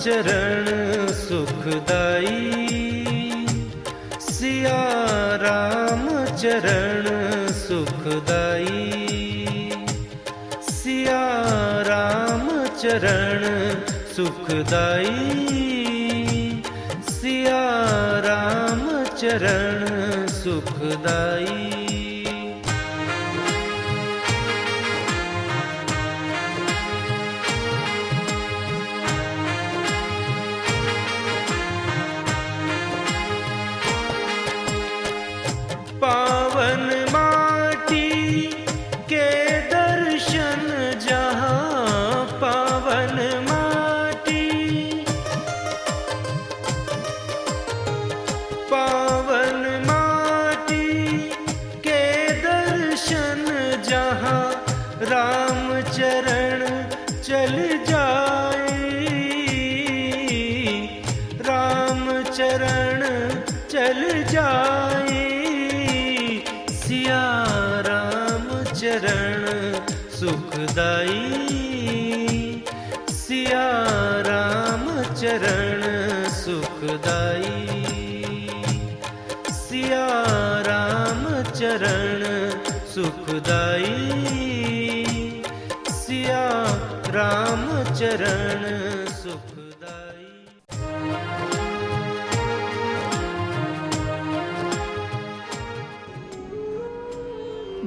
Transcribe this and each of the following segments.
चरण सुखदाई, सिया राम चरण सुखदाई, सिया राम चरण सुखदाई, सिया राम चरण सुखदाई। पावन माटी के दर्शन जहाँ, पावन माटी, पावन माटी के दर्शन जहाँ, राम चरण चल जाए, राम चरण चल जाए, सिया राम चरण सुखदाई, सिया राम चरण सुखदाई, सिया राम चरण सुखदाई, सिया राम चरण सुखदाई।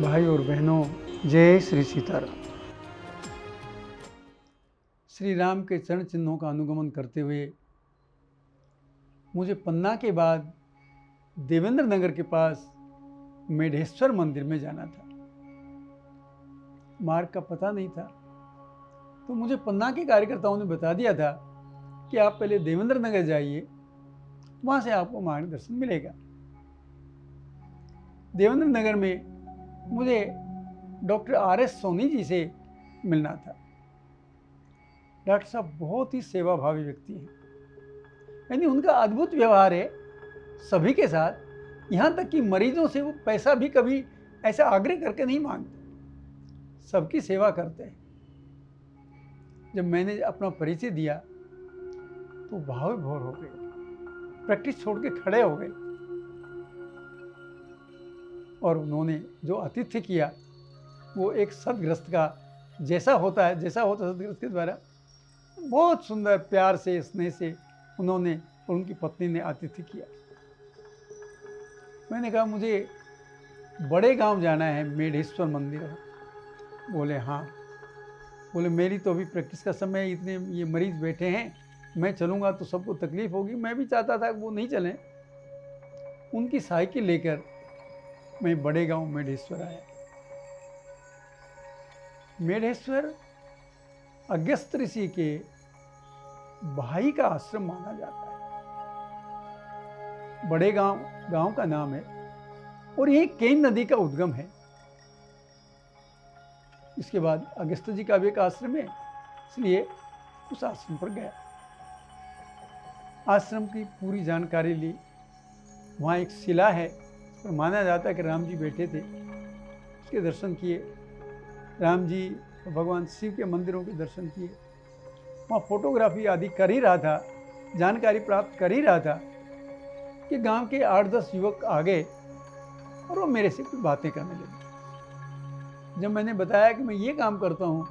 भाई और बहनों, जय श्री सीताराम। श्री राम के चरण चिन्हों का अनुगमन करते हुए मुझे पन्ना के बाद देवेंद्र नगर के पास मेढेश्वर मंदिर में जाना था। मार्ग का पता नहीं था, तो मुझे पन्ना के कार्यकर्ताओं ने बता दिया था कि आप पहले देवेंद्र नगर जाइए, वहाँ से आपको मार्गदर्शन मिलेगा। देवेंद्र नगर में मुझे डॉक्टर RS सोनी जी से मिलना था। डॉक्टर साहब बहुत ही सेवाभावी व्यक्ति हैं, यानी उनका अद्भुत व्यवहार है सभी के साथ। यहाँ तक कि मरीजों से वो पैसा भी कभी ऐसा आग्रह करके नहीं मांगते, सबकी सेवा करते हैं। जब मैंने अपना परिचय दिया तो भाव विभोर हो गए, प्रैक्टिस छोड़ के खड़े हो गए और उन्होंने जो आतिथ्य किया वो एक सदग्रस्त का जैसा होता है सदग्रस्त के द्वारा बहुत सुंदर प्यार से स्नेह से उन्होंने और उनकी पत्नी ने आतिथ्य किया। मैंने कहा मुझे बड़े गांव जाना है, मेढेश्वर मंदिर है। बोले हाँ। बोले मेरी तो अभी प्रैक्टिस का समय है, इतने ये मरीज बैठे हैं, मैं चलूँगा तो सबको तकलीफ होगी। मैं भी चाहता था कि वो नहीं चलें। उनकी साइकिल लेकर मैं बड़े गांव मेढेश्वर आया। मेढेश्वर अगस्त्य ऋषि के भाई का आश्रम माना जाता है। बड़े गांव का नाम है और यही केन नदी का उद्गम है। इसके बाद अगस्त्य जी का भी एक आश्रम है, इसलिए उस आश्रम पर गया। आश्रम की पूरी जानकारी ली। वहाँ एक शिला है, उस पर माना जाता है कि राम जी बैठे थे, उसके दर्शन किए। राम जी भगवान शिव के मंदिरों के दर्शन किए। वहाँ फोटोग्राफी आदि कर ही रहा था, जानकारी प्राप्त कर ही रहा था कि गांव के 8-10 युवक आ गए और वो मेरे से कुछ बातें करने लगे। जब मैंने बताया कि मैं ये काम करता हूँ,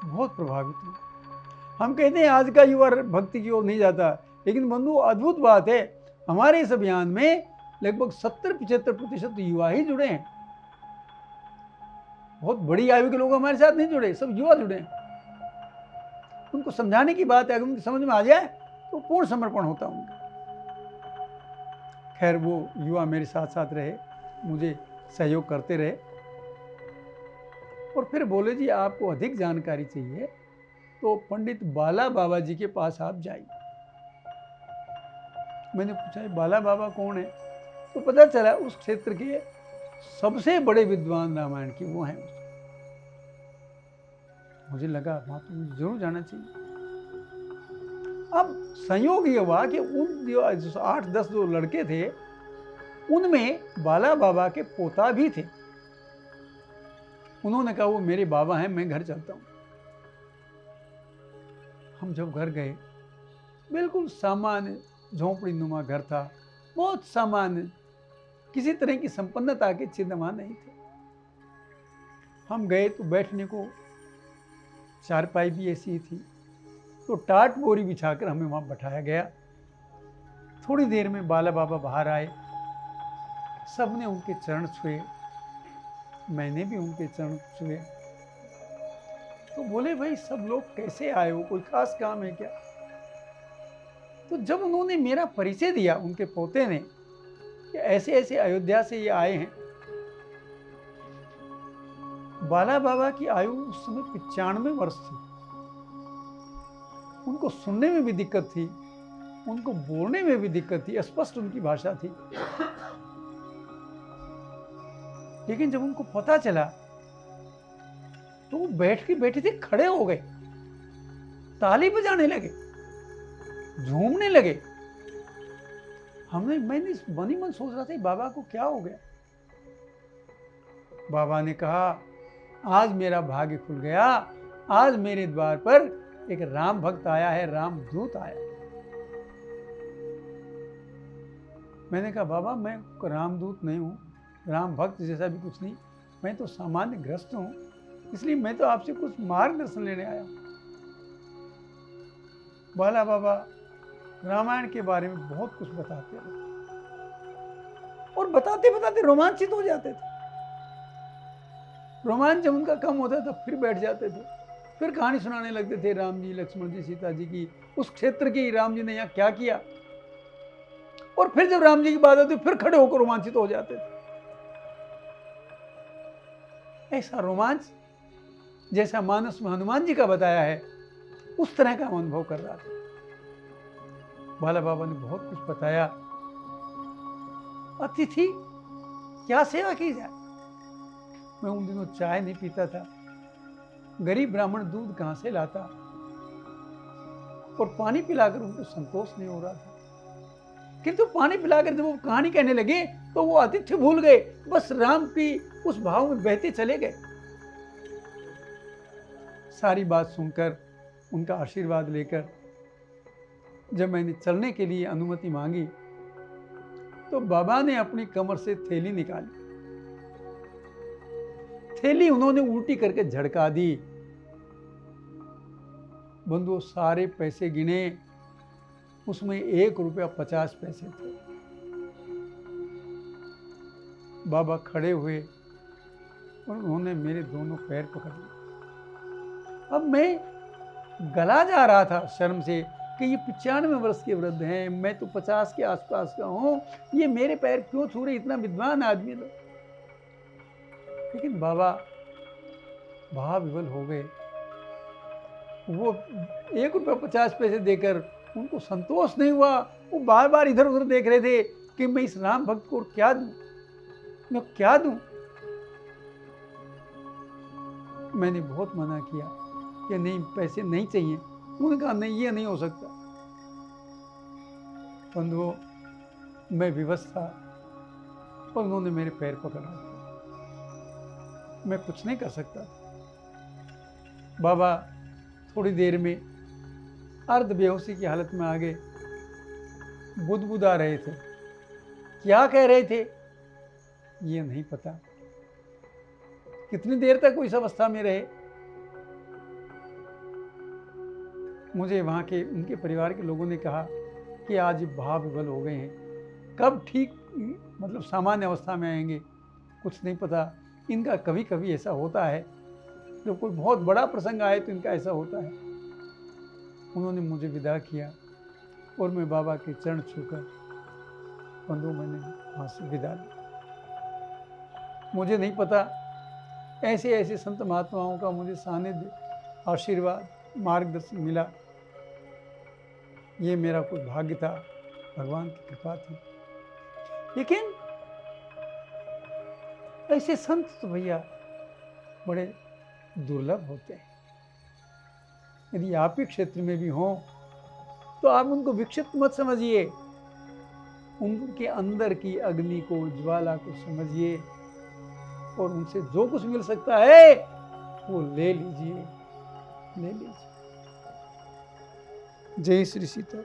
बहुत प्रभावित हुए। हम कहते हैं आज का युवा भक्ति की ओर नहीं जाता, लेकिन बंधु अद्भुत बात है, हमारे इस अभियान में लगभग 70-75% युवा ही जुड़े हैं। बहुत बड़ी आयु के लोग हमारे साथ नहीं जुड़े, सब युवा जुड़े हैं। उनको समझाने की बात है, अगर उनकी समझ में आ जाए तो पूर्ण समर्पण होता है उनका। खैर वो युवा मेरे साथ साथ रहे, मुझे सहयोग करते रहे और फिर बोले जी आपको अधिक जानकारी चाहिए तो पंडित बाला बाबा जी के पास आप जाइए। मैंने पूछा बाला बाबा कौन है? तो पता चला उस क्षेत्र के सबसे बड़े विद्वान रामायण के वो हैं। मुझे लगा वहाँ तो मुझे जरूर जाना चाहिए। अब संयोग ये हुआ कि उन 8-10 जो लड़के थे उनमें बाला बाबा के पोता भी थे। उन्होंने कहा वो मेरे बाबा हैं, मैं घर चलता हूँ। हम जब घर गए बिल्कुल सामान्य झोंपड़ी नुमा घर था, बहुत सामान्य, किसी तरह की संपन्नता के चिन्ह वहाँ नहीं थे। हम गए तो बैठने को चारपाई भी ऐसी ही थी, तो टाट बोरी बिछाकर हमें वहाँ बैठाया गया। थोड़ी देर में बाला बाबा बाहर आए, सबने उनके चरण छुए, मैंने भी उनके चरण छुए। तो बोले, भाई सब लोग कैसे आए हो, कोई खास काम है क्या? तो जब उन्होंने मेरा परिचय दिया, उनके पोते ने, कि ऐसे ऐसे अयोध्या से ये आए हैं। बाला बाबा की आयु उस समय 95 वर्ष थी। उनको सुनने में भी दिक्कत थी, उनको बोलने में भी दिक्कत थी, स्पष्ट उनकी भाषा थी। लेकिन जब उनको पता चला तो वो बैठे थे, खड़े हो गए, ताली बजाने लगे, झूमने लगे। मैंने मनी मन सोच रहा था बाबा को क्या हो गया। बाबा ने कहा, आज मेरा भाग्य खुल गया, आज मेरे द्वार पर एक राम भक्त आया है, राम दूत आया। मैंने कहा, बाबा मैं रामदूत नहीं हूँ, राम भक्त जैसा भी कुछ नहीं, मैं तो सामान्य ग्रस्त हूँ, इसलिए मैं तो आपसे कुछ मार्गदर्शन लेने आया हूँ। बाला बाबा रामायण के बारे में बहुत कुछ बताते रहे और बताते बताते रोमांचित हो जाते थे। रोमांच जब उनका कम होता था फिर बैठ जाते थे, फिर कहानी सुनाने लगते थे राम जी, लक्ष्मण जी, सीता जी की, उस क्षेत्र की राम जी ने यहाँ क्या किया। और फिर जब राम जी की बात आती फिर खड़े होकर रोमांचित हो जाते थे। ऐसा रोमांच जैसा मानस में हनुमान जी का बताया है, उस तरह का अनुभव कर रहा था। बाला बाबा ने बहुत कुछ बताया। अतिथि क्या सेवा की जाए। मैं उन दिनों चाय नहीं पीता था, गरीब ब्राह्मण दूध कहां से लाता, और पानी पिलाकर उनको संतोष नहीं हो रहा था। किंतु पानी पिलाकर जब वो कहानी कहने लगे तो वो आतिथ्य भूल गए, बस राम की उस भाव में बहते चले गए। सारी बात सुनकर, उनका आशीर्वाद लेकर जब मैंने चलने के लिए अनुमति मांगी तो बाबा ने अपनी कमर से थैली निकाली। थैली उन्होंने उल्टी करके झड़का दी। बंधुओं, सारे पैसे गिने, उसमें 1 रुपया 50 पैसे थे। बाबा खड़े हुए और उन्होंने मेरे दोनों पैर पकड़ लिए। अब मैं गला जा रहा था शर्म से कि ये 95 वर्ष के वृद्ध हैं, मैं तो 50 के आसपास का हूं, ये मेरे पैर क्यों छू रहे, इतना विद्वान आदमी लोग। लेकिन बाबा भाव विवल हो गए। वो 1 रुपया 50 पैसे देकर उनको संतोष नहीं हुआ। वो बार बार इधर उधर देख रहे थे कि मैं इस राम भक्त को क्या दूं, मैं क्या दूं। मैंने बहुत मना किया कि नहीं, पैसे नहीं चाहिए। उन्होंने कहा, नहीं, ये नहीं हो सकता। बंधुओं, मैं विवश था और उन्होंने मेरे पैर पकड़ा, मैं कुछ नहीं कर सकता। बाबा थोड़ी देर में अर्ध बेहोशी की हालत में आ गए, बुदबुदा रहे थे। क्या कह रहे थे ये नहीं पता। कितनी देर तक वो इस अवस्था में रहे। मुझे वहाँ के उनके परिवार के लोगों ने कहा कि आज भाव विवल हो गए हैं, कब ठीक मतलब सामान्य अवस्था में आएंगे कुछ नहीं पता। इनका कभी कभी ऐसा होता है, जब कोई बहुत बड़ा प्रसंग आए तो इनका ऐसा होता है। उन्होंने मुझे विदा किया और मैं बाबा के चरण छूकर बंधु मैंने वहाँ से विदा ली। मुझे नहीं पता ऐसे ऐसे संत महात्माओं का मुझे सानिध्य, आशीर्वाद, मार्गदर्शन मिला। ये मेरा कोई भाग्य था, भगवान की कृपा थी। लेकिन ऐसे संत तो भैया बड़े दुर्लभ होते हैं। यदि आप ही क्षेत्र में भी हों तो आप उनको विक्षिप्त मत समझिए, उनके अंदर की अग्नि को, ज्वाला को समझिए और उनसे जो कुछ मिल सकता है वो ले लीजिए, ले लीजिए। जय श्री सीता।